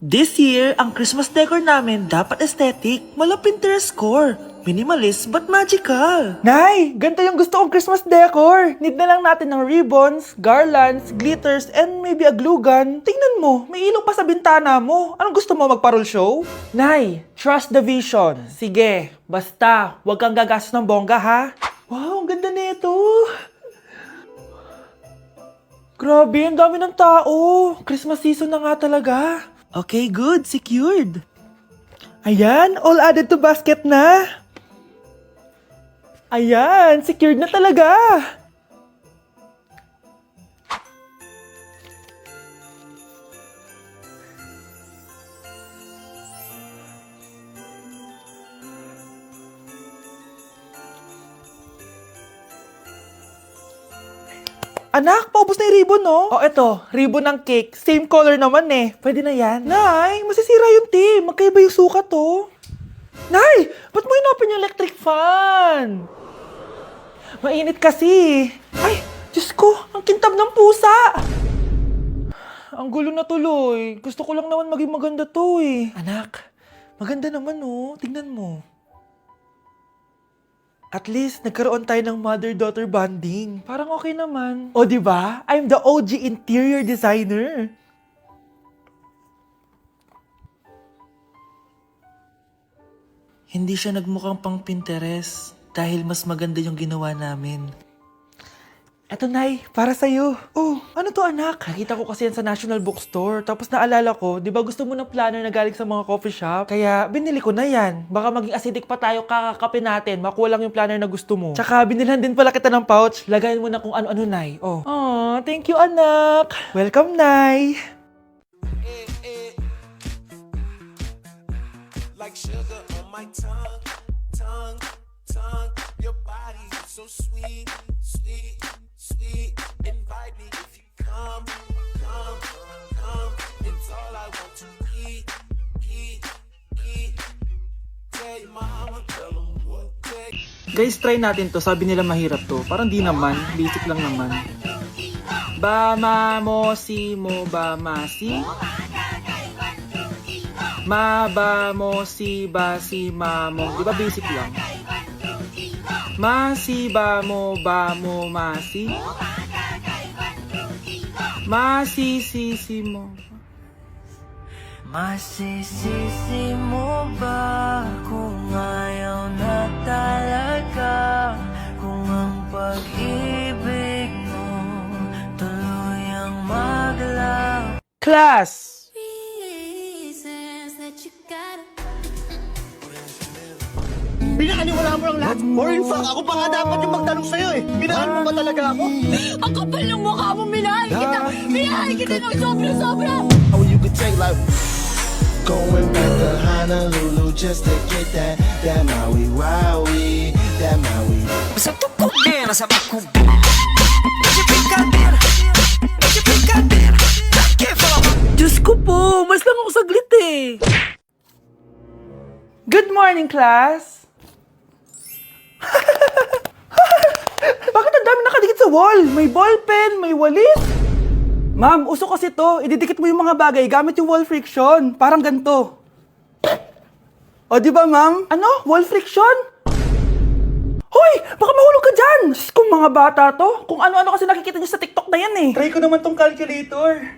This year, ang Christmas decor namin dapat aesthetic, mala Pinterest score. Minimalist but magical. Nay, ganito yung gusto kong Christmas decor. Need na lang natin ng ribbons, garlands, glitters, and maybe a glue gun. Tingnan mo, may ilong pa sa bintana mo. Anong gusto mo, magparol show? Nay, trust the vision. Sige, basta, huwag kang gagastos ng bongga ha. Wow, ang ganda nito. Grabe, ang dami ng tao. Christmas season na nga talaga. Okay, good. Secured. Ayan, all added to basket na. Ayan, secured na talaga. Anak, paubos na yung ribbon, no? Oh, eto, ribbon ng cake. Same color naman eh. Pwede na yan. Nay, masisira yung team. Magkaiba yung sukat, oh. Nay, ba't mo inopin yung electric fan? Mainit kasi. Ay, Diyos ko, ang kintab ng pusa. Ang gulo na tuloy. Gusto ko lang naman maging maganda to eh. Anak, maganda naman oh. Tingnan mo. At least, nagkaroon tayo ng mother-daughter bonding. Parang okay naman. O, di ba? I'm the OG interior designer. Hindi siya nagmukhang pang Pinterest dahil mas maganda yung ginawa namin. Eto, Nay, para sa'yo. Oh, ano to, anak? Nakita ko kasi yan sa National Bookstore. Tapos naalala ko, di ba gusto mo ng planner na galing sa mga coffee shop? Kaya binili ko na yan. Baka maging acidic pa tayo kakakape natin. Makuha lang yung planner na gusto mo. Tsaka binilhan din pala kita ng pouch. Lagayin mo na kung ano-ano, Nay. Oh. Aw, thank you, anak. Welcome, Nay. Like sugar on my tongue, tongue, tongue. Your body is so sweet, sweet, sweet. Invite me if you come, come, come. It's all I want to eat, eat, eat. Tell your mama, tell them what they. Guys, try natin to. Sabi nila mahirap to. Parang di naman. Basic lang naman. Ba, ma, mo, si, mo, ba, ma, si. Ma, ba, mo, si, ba, si, ma, mo. Di ba basic lang? Ma, si, ba, mo, ma, si. Ma, si, mo. Masisisi mo ba kung ayaw na talaga? Kung ang pag-ibig mo tuluyang maglaw. Class! Reasons that you gotta. Pinakaniwala mo lang lahat. Or in fact, ako pa nga dapat yung magtanong sa'yo eh. Minahal mo ba talaga ako? Ang kapal ng mukha mo, minahal kita! Minahal kita ng sobra-sobra! How you could take like going back to Honolulu just to get that Maui Wowie, that Maui. Sa tukubera sa bakubera. Medyo pikadera. Medyo pikadera. Diyos ko po, mas lang ako saglit eh. Good morning, class! Bakit ang dami nakadikit sa wall? May ballpen, may walis. Ma'am, uso kasi to. Ididikit mo yung mga bagay gamit yung wall friction. Parang ganito. O, di ba, ma'am? Ano? Wall friction? Hoy! Baka mahulog ka dyan! Kung mga bata to, kung ano-ano kasi nakikita niyo sa TikTok na yan eh. Try ko naman tong calculator.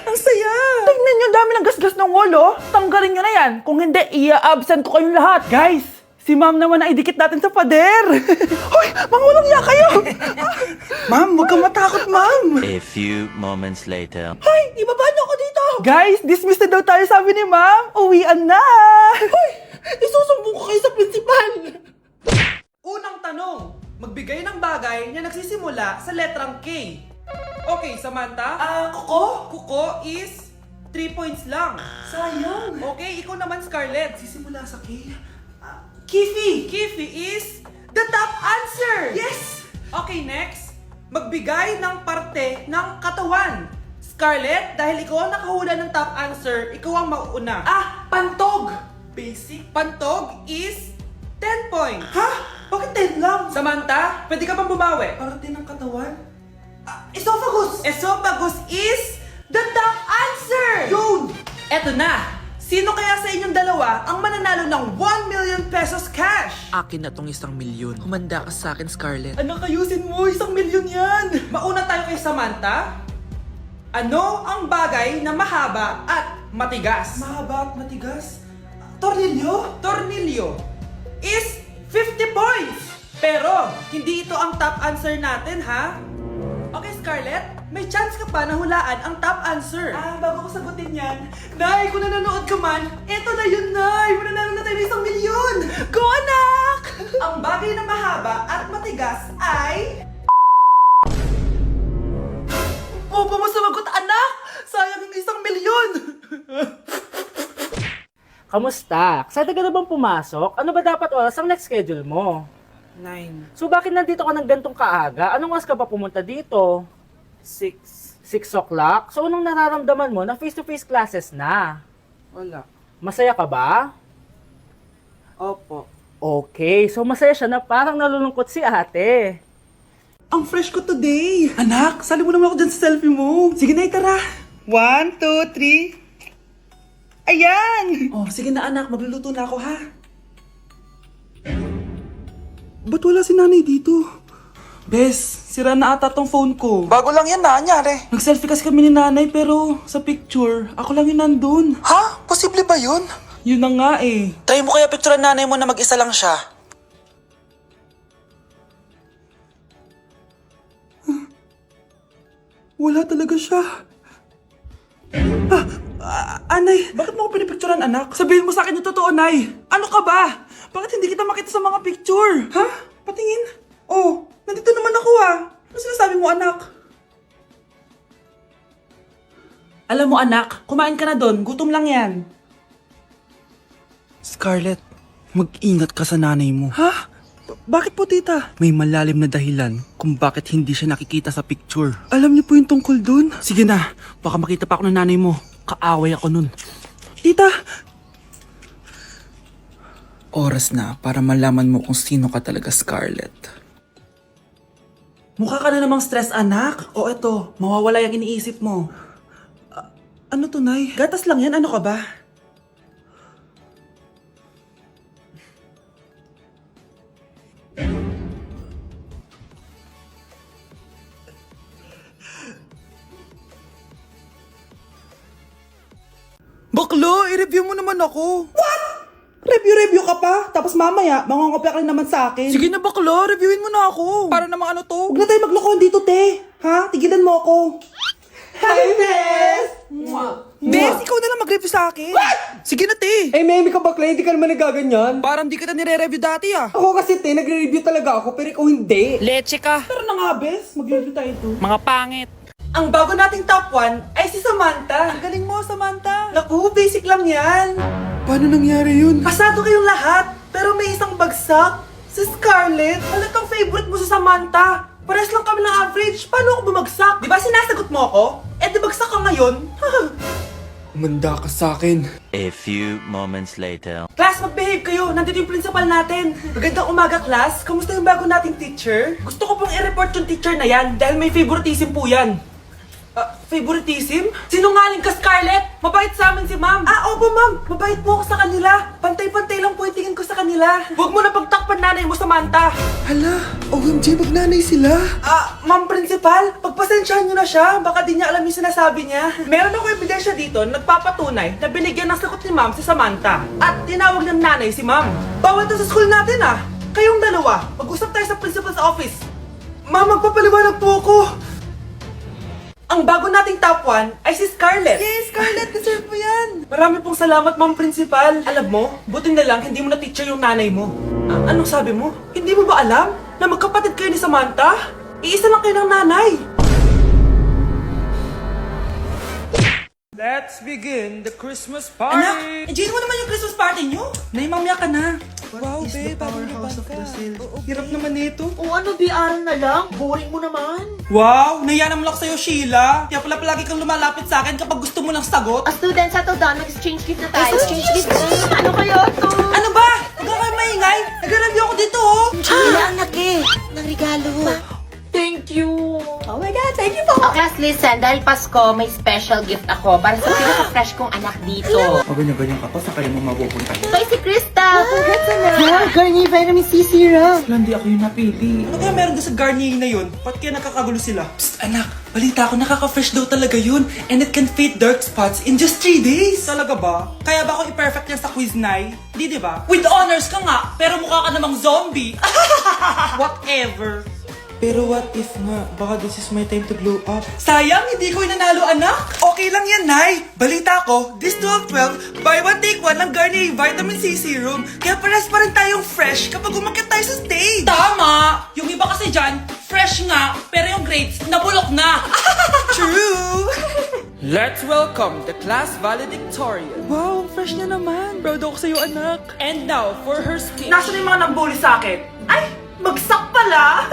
Ang saya! Tingnan nyo, dami ng gasgas ng wall, oh. Tanggalin nyo na yan. Kung hindi, i-absent ko kayong lahat. Guys, si ma'am naman ang idikit natin sa pader. Hoy, mangulong niya kayo! Ma'am, huwag kang matakot, ma'am. A few moments later. Hoy, ibaba niyo ako dito. Guys, dismissed na daw tayo, sabi ni ma'am. Uwian na. Hoy, isusumbong ko kayo sa principal. Unang tanong, magbigay ng bagay na nagsisimula sa letrang K. Okay, Samantha? Kuko? Kuko is 3 points lang. Sayang. Okay, ikaw naman, Scarlett. Sisimula sa K. Kifi! Kifi is the top answer! Yes! Okay, next. Magbigay ng parte ng katawan. Scarlett, dahil ikaw ang nakahula ng top answer, ikaw ang mauuna. Pantog! Basic. Pantog is 10 points. Ha? Bakit 10 lang? Samantha, pwede ka bang bumawi? Parte ng katawan? Esophagus! Esophagus is the top answer! Yun! Eto na! Sino kaya sa inyong dalawa ang mananalo ng 1 million pesos cash? Akin na tong 1 milyon. Humanda ka sa akin, Scarlett. Anak, ayusin mo! 1 milyon yan! Mauna tayo kay Samantha. Ano ang bagay na mahaba at matigas? Mahaba at matigas? Tornilyo? Tornilyo is 50 points! Pero, hindi ito ang top answer natin, ha? Okay, Scarlett, may chance ka pa na hulaan ang top answer. Bago ko sagutin yan, Nay, kung nanonood ka man, eto na yun, Nay! Mananalo na tayo ng 1 milyon! Go, anak! Ang bagay na mahaba at matigas ay... Opo mo sumagot, anak! Sayang yung 1 milyon! Kamusta? Excited ka na bang pumasok? Ano ba dapat oras ang next schedule mo? 9, So bakit nandito ka ng gantong kaaga? Anong oras ka pa pumunta dito? 6, 6 o'clock? So anong nararamdaman mo na face-to-face classes na? wala. Masaya ka ba? Opo. Okay, so masaya siya na parang nalulungkot si ate. Ang fresh ko today! Anak, sali mo naman ako dyan sa selfie mo. Sige na, tara. 1, 2, 3. Ayan! Oh, sige na anak, magluluto na ako ha. Ba't wala si nanay dito? Bes, sira na ata tong phone ko. Bago lang yan, nangyari. Nag-selfie kasi kami ni nanay pero sa picture, ako lang yung nandun. Ha? Posible ba yun? Yun na nga eh. Tayo mo kaya picture nanay mo na mag-isa lang siya. Wala talaga siya. Anay, bakit mo ako pinipicturean, anak? Sabihin mo sa akin yung totoo, Nay. Ano ka ba? Bakit hindi kita makita sa mga picture? Ha? Patingin? Oh, nandito naman ako ah. Ano sinasabi mo, anak? Alam mo, anak, kumain ka na doon. Gutom lang yan. Scarlett, mag-ingat ka sa nanay mo. Ha? Bakit po, tita? May malalim na dahilan kung bakit hindi siya nakikita sa picture. Alam niyo po yung tungkol doon? Sige na, baka makita pa ako ng nanay mo. Kaaway ako nun. Tita! Oras na para malaman mo kung sino ka talaga, Scarlett. Mukha ka na namang stress, anak. O eto, mawawala yung iniisip mo. Ano to, Nay? Gatas lang yan, ano ka ba? Baklo, i-review mo naman ako. What? Review ka pa? Tapos mamaya, mangongopya ka rin naman sa akin. Sige na, baklo, reviewin mo na ako. Para namang ano to. Huwag na tayo maglokohan dito, te. Ha? Tigilan mo ako. Hi, Bes! Bes, ikaw na lang mag-review sa akin. What? Sige na, te. Eh, Memi ka bakla, hindi ka naman nagaganyan. Parang di kita nire-review dati ah. Ako kasi, te, nagre-review talaga ako, pero ikaw hindi. Leche ka. Tara na nga, Bes. Mag-review tayo to. Mga pangit. Ang bago nating top 1 ay si Samantha. Ang galing mo, Samantha. Naku, basic lang yan. Paano nangyari yun? Pasado kayong lahat, pero may isang bagsak. Si Scarlett, halatang favorite mo si Samantha. Pares lang kami ng average, paano ako bumagsak? Di ba sinasagot mo ako? Eh di bagsak ka ngayon? Umanda ka sa akin. A few moments later. Class, mag-behave kayo. Nandito yung principal natin. Magandang umaga, class. Kamusta yung bago nating teacher? Gusto ko pong i-report yung teacher na yan dahil may favoritism po yan. Favoritism? Sinungaling ka, Scarlett! Mabait sa amin si ma'am! Opo ma'am! Mabait po ako sa kanila! Pantay-pantay lang po yung tingin ko sa kanila! Huwag mo na pagtakpan nanay mo, Samantha! Hala, OMG, magnanay sila. Ma'am principal, pagpasensyahan niyo na siya. Baka di niya alam yung sinasabi niya. Meron ako ebidensya dito na nagpapatunay na binigyan ng sagot ni ma'am si Samantha. At tinawag ng nanay si ma'am. Bawal to sa school natin ah! Kayong dalawa, mag-usap tayo sa principal's office. Ma'am, magpapaliwanag po ako. Ang bago nating top 1 ay si Scarlett. Yes, Scarlett, deserve mo yan. Marami pong salamat, ma'am principal. Alam mo, buti na lang hindi mo na teacher yung nanay mo. Anong sabi mo? Hindi mo ba alam na magkapatid kayo ni Samantha? Iisa lang kayo ng nanay. Let's begin the Christmas party. Anak, enjoy mo naman yung Christmas party nyo. Naimamya ka na. Wow, babe, powerhouse of Brazil. Hirap naman nito. O ano, BR na lang? Boring mo naman. Wow, nahiya naman ako sa'yo, Sheila. Kaya pala palagi kang lumalapit sa akin kapag gusto mo ng sagot. Student sa to down, mag-exchange gift na tayo. Exchange gift Ano kayo to? Ano ba? Huwag ka kayo maingay. Nag-review ako dito, oh. Sheila, anak eh. Ng regalo. Thank you. Oh my God, Thank you po. Class, listen, dahil Pasko, may special gift ako para sa pinaka-fresh kong anak dito. O ganyan-ganyan ka pa, sa kanya mo mapupunta. Ito ay si Krista. Congrats, anak. Garnier Vitamin C Serum. Wala, hindi ako yung napili. Ano kaya meron doon sa Garnier na yun? Ba't kaya nakakagulo sila? Psst, anak, balita ko nakaka-fresh daw talaga yun. And it can fade dark spots in just 3 days. Talaga ba? Kaya ba ako i-perfect yan sa quiz, Nay? Di ba? With honors ka nga, pero mukha ka namang zombie. Whatever. Pero what if nga, baka this is my time to glow up. Sayang, hindi ko inanalo, anak. Okay lang yan, Nay. Balita ko, this 12-12, buy one take one ng Garnier Vitamin C Serum. Kaya pares pa rin tayong fresh kapag umakyat tayo sa stage. Tama! Yung iba kasi dyan, fresh nga, pero yung grades, nabulok na. True! Let's welcome the class valedictorian. Wow, ang fresh niya naman. Proud ako sa'yo, anak. And now, for her speech. Nasaan yung mga nag-bully sa akin? Ay, bagsak pala!